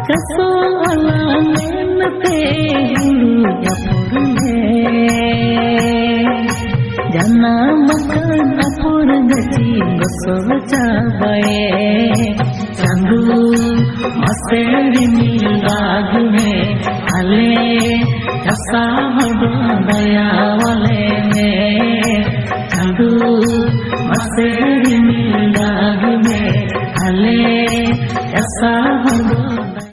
Kaso alam te hulu japurne jana makan apur gaji gosol cabaye chandu maseri राग में आले कसा दया वाले में चंदू मसे